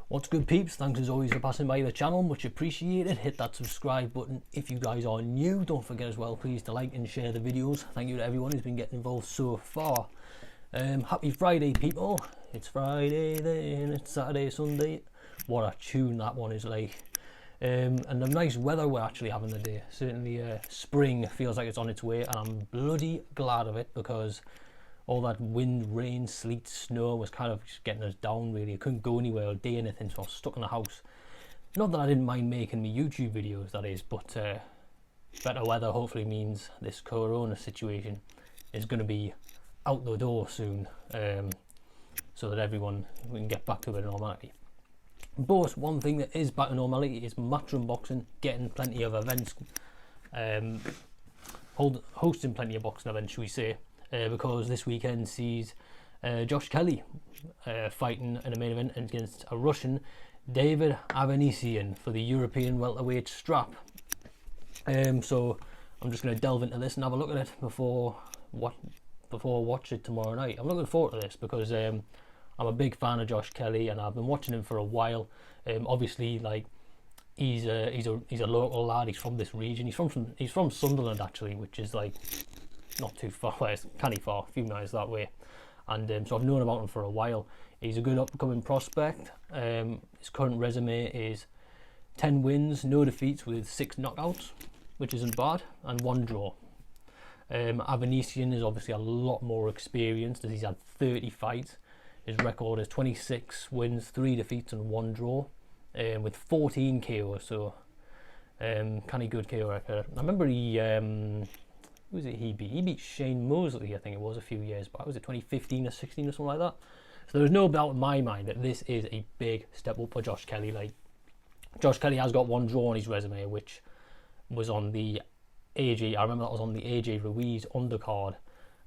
What's good, peeps? Thanks as always for passing by the channel, much appreciated. Hit that subscribe button if you guys are new. Don't forget as well, please, to like and share the videos. Thank you to everyone who's been getting involved so far. Happy Friday, people. It's Friday then, it's Saturday, Sunday. What a tune that one is like. And the nice weather we're actually having today. Certainly spring feels like it's on its way, and I'm bloody glad of it, because all that wind, rain, sleet, snow was kind of just getting us down really. I couldn't go anywhere or do anything, so I was stuck in the house. Not that I didn't mind making me YouTube videos, that is, but better weather hopefully means this corona situation is going to be out the door soon, so that we can get back to a bit of normality. But one thing that is back to normality is Matchroom boxing, getting plenty of events, hosting plenty of boxing events, should we say. Because this weekend sees Josh Kelly fighting in a main event against a Russian, David Avanesyan, for the European welterweight strap. So I'm just going to delve into this and have a look at it before I watch it tomorrow night. I'm looking forward to this because I'm a big fan of Josh Kelly, and I've been watching him for a while. Obviously, like he's a local lad. He's from this region. He's from Sunderland actually, which is like not too far, well, it's kind of far, a few miles that way, and so I've known about him for a while. He's a good upcoming prospect. His current resume is 10 wins, no defeats with 6 knockouts, which isn't bad, and 1 draw. Avanesyan is obviously a lot more experienced, as he's had 30 fights. His record is 26 wins, 3 defeats and 1 draw, with 14 KOs, so kind of good KO record. I remember who was it he beat? He beat Shane Mosley, I think it was, a few years back. Was it 2015 or 16 or something like that? So there's no doubt in my mind that this is a big step up for Josh Kelly. Like, Josh Kelly has got 1 draw on his resume, which was on the AJ. I remember that was on the AJ Ruiz undercard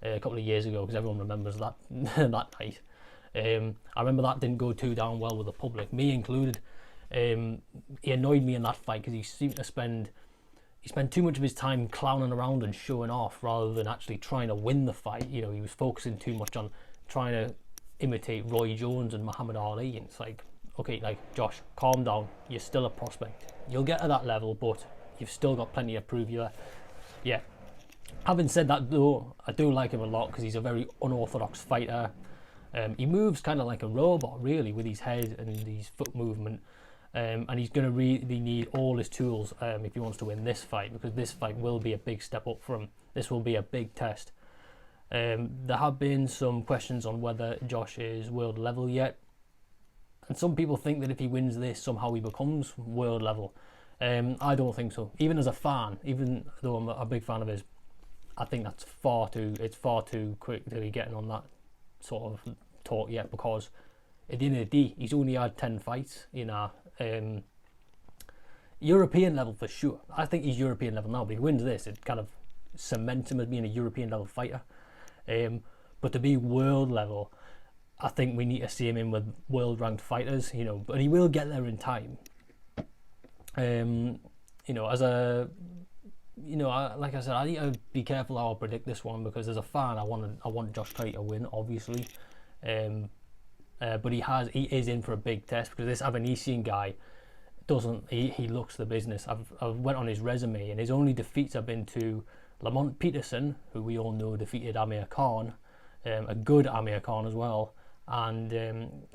a couple of years ago, because everyone remembers that that night. I remember that didn't go too down well with the public, me included. He annoyed me in that fight because he seemed to spend too much of his time clowning around and showing off rather than actually trying to win the fight. You know, he was focusing too much on trying to imitate Roy Jones and Muhammad Ali, and it's like, okay, like, Josh, calm down. You're still a prospect. You'll get to that level, but you've still got plenty to prove. Yeah. Having said that, though, I do like him a lot because he's a very unorthodox fighter. He moves kind of like a robot, really, with his head and his foot movement. And he's going to really need all his tools if he wants to win this fight, because this fight will be a big step up for him. This will be a big test. There have been some questions on whether Josh is world level yet, and some people think that if he wins this, somehow he becomes world level. I don't think so. Even as a fan, even though I'm a big fan of his, I think it's far too quick to be getting on that sort of talk yet, because at the end of the day, he's only had 10 fights in our European level for sure. I think he's European level now, but if he wins this, it kind of cements him as being a European level fighter. But to be world level, I think we need to see him in with world ranked fighters, you know, but he will get there in time. You know, like I said, I need to be careful how I predict this one, because as a fan, I want Josh Kelly to win, obviously. But he is in for a big test, because this Avanesyan guy he looks the business. I've went on his resume, and his only defeats have been to Lamont Peterson, who we all know defeated Amir Khan, a good Amir Khan as well, and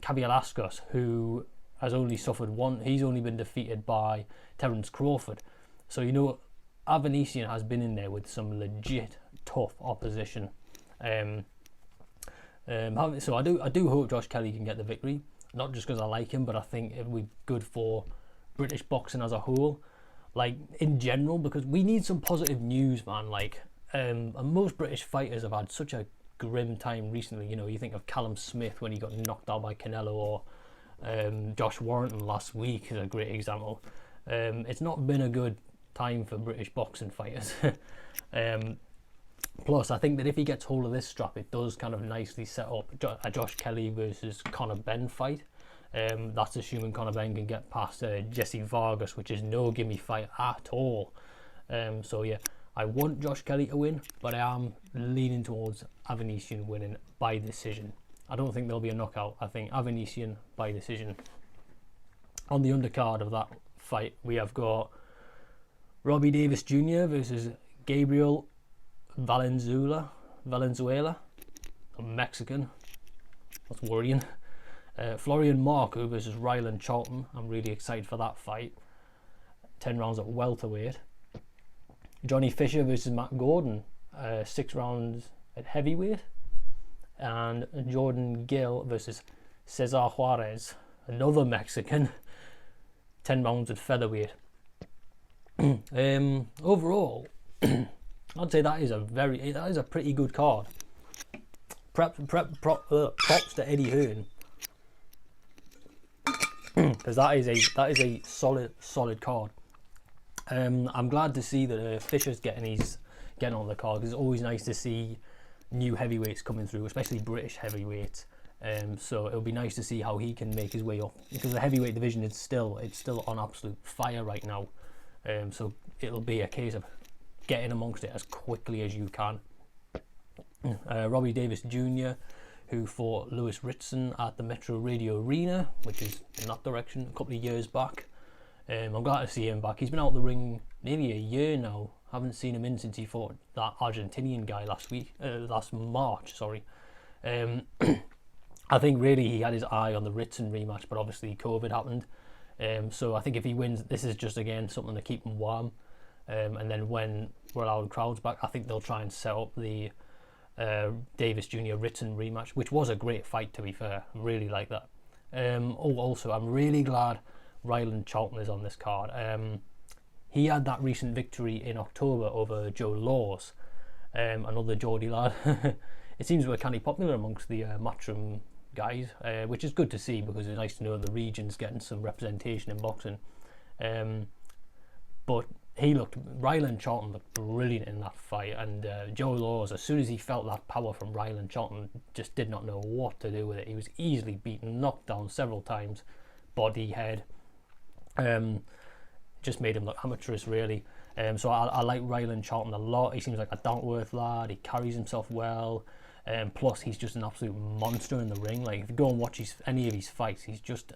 Kabilaskos, who has only suffered one. He's only been defeated by Terence Crawford. So, you know, Avanesyan has been in there with some legit tough opposition. So I do hope Josh Kelly can get the victory, not just because I like him, but I think it would be good for British boxing as a whole, like in general, because we need some positive news, man. Like, and most British fighters have had such a grim time recently. You know, you think of Callum Smith when he got knocked out by Canelo, or Josh Warrington last week is a great example. It's not been a good time for British boxing fighters. Plus, I think that if he gets hold of this strap, it does kind of nicely set up a Josh Kelly versus Conor Benn fight. That's assuming Conor Benn can get past Jesse Vargas, which is no gimme fight at all. So yeah, I want Josh Kelly to win, but I am leaning towards Avanesyan winning by decision. I don't think there'll be a knockout. I think Avanesyan by decision. On the undercard of that fight, we have got Robbie Davis Jr. versus Gabriel Valenzuela, a Mexican. That's worrying. Florian Marku versus Ryland Charlton. I'm really excited for that fight. 10 rounds at welterweight. Johnny Fisher versus Matt Gordon. 6 rounds at heavyweight. And Jordan Gill versus Cesar Juarez, another Mexican. 10 rounds at featherweight. Overall, I'd say that is a pretty good card. Props to Eddie Hearn, because that is a solid card. I'm glad to see that Fisher's getting on the card, because it's always nice to see new heavyweights coming through, especially British heavyweights. So it'll be nice to see how he can make his way up, because the heavyweight division is still on absolute fire right now. So it'll be a case of getting amongst it as quickly as you can. Robbie Davis Jr., who fought Lewis Ritson at the Metro Radio Arena, which is in that direction, a couple of years back. I'm glad to see him back. He's been out the ring nearly a year now. Haven't seen him in since he fought that Argentinian guy last March. I think really he had his eye on the Ritson rematch, but obviously COVID happened. So I think if he wins, this is just again something to keep him warm. And then when we're allowed crowds back, I think they'll try and set up the Davis Jr. Ritson rematch, which was a great fight, to be fair. I really like that. Also, I'm really glad Ryland Charlton is on this card. He had that recent victory in October over Joe Laws, another Geordie lad. It seems we're kind of popular amongst the Matchroom guys, which is good to see, because it's nice to know the region's getting some representation in boxing. But Ryland Charlton looked brilliant in that fight, and Joe Laws, as soon as he felt that power from Ryland Charlton, just did not know what to do with it. He was easily beaten, knocked down several times, body, head. Just made him look amateurish, really. So I like Ryland Charlton a lot. He seems like a down-to-earth lad. He carries himself well. Plus, he's just an absolute monster in the ring. Like, if you go and watch any of his fights, he's just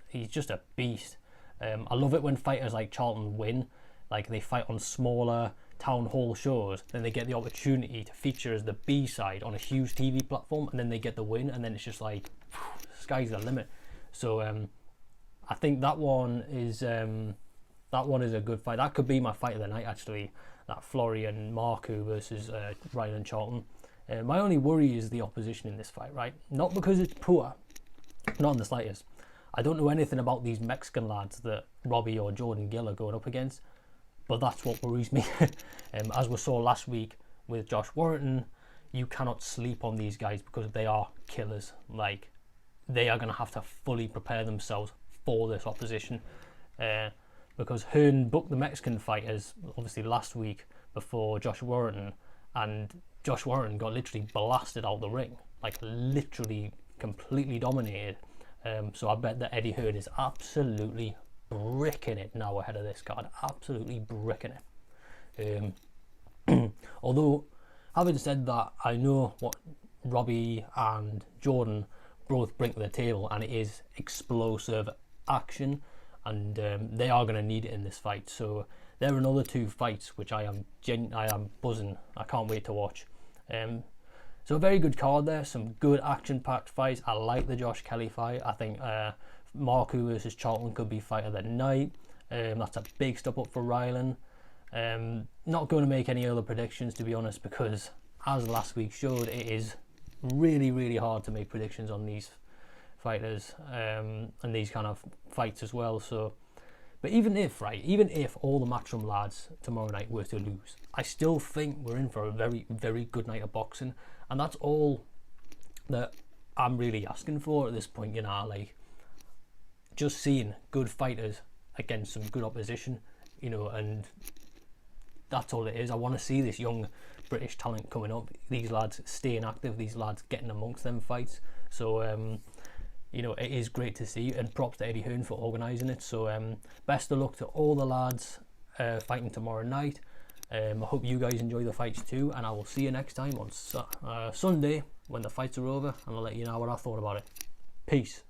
a beast. I love it when fighters like Charlton win. Like, they fight on smaller town hall shows, then they get the opportunity to feature as the B-side on a huge TV platform, and then they get the win, and then it's just like, sky's the limit. So I think that one is a good fight. That could be my fight of the night, actually. That Florian Marku versus Ryland Charlton. My only worry is the opposition in this fight, right? Not because it's poor, not in the slightest. I don't know anything about these Mexican lads that Robbie or Jordan Gill are going up against, but that's what worries me. As we saw last week with Josh Warrington, you cannot sleep on these guys, because they are killers. Like, they are going to have to fully prepare themselves for this opposition. Because Hearn booked the Mexican fighters, obviously, last week before Josh Warrington, and Josh Warrington got literally blasted out the ring. Like, literally completely dominated. So I bet that Eddie Hearn is absolutely bricking it now ahead of this card. Absolutely bricking it. Although, having said that, I know what Robbie and Jordan both bring to the table, and it is explosive action, and they are going to need it in this fight. So there are another two fights which I am buzzing. I can't wait to watch. So a very good card there, some good action-packed fights. I like the Josh Kelly fight. I think Marku versus Charlton could be fight of the night. That's a big step up for Ryland. Not going to make any other predictions, to be honest, because as last week showed, it is really, really hard to make predictions on these fighters and these kind of fights as well. So, but even if all the Matchroom lads tomorrow night were to lose, I still think we're in for a very, very good night of boxing, and that's all that I'm really asking for at this point. You know, like, just seeing good fighters against some good opposition, you know, and that's all it is. I want to see this young British talent coming up, these lads staying active, these lads getting amongst them fights. So you know, it is great to see, and props to Eddie Hearn for organising it. So best of luck to all the lads fighting tomorrow night. I hope you guys enjoy the fights too, and I will see you next time on Sunday when the fights are over, and I'll let you know what I thought about it. Peace.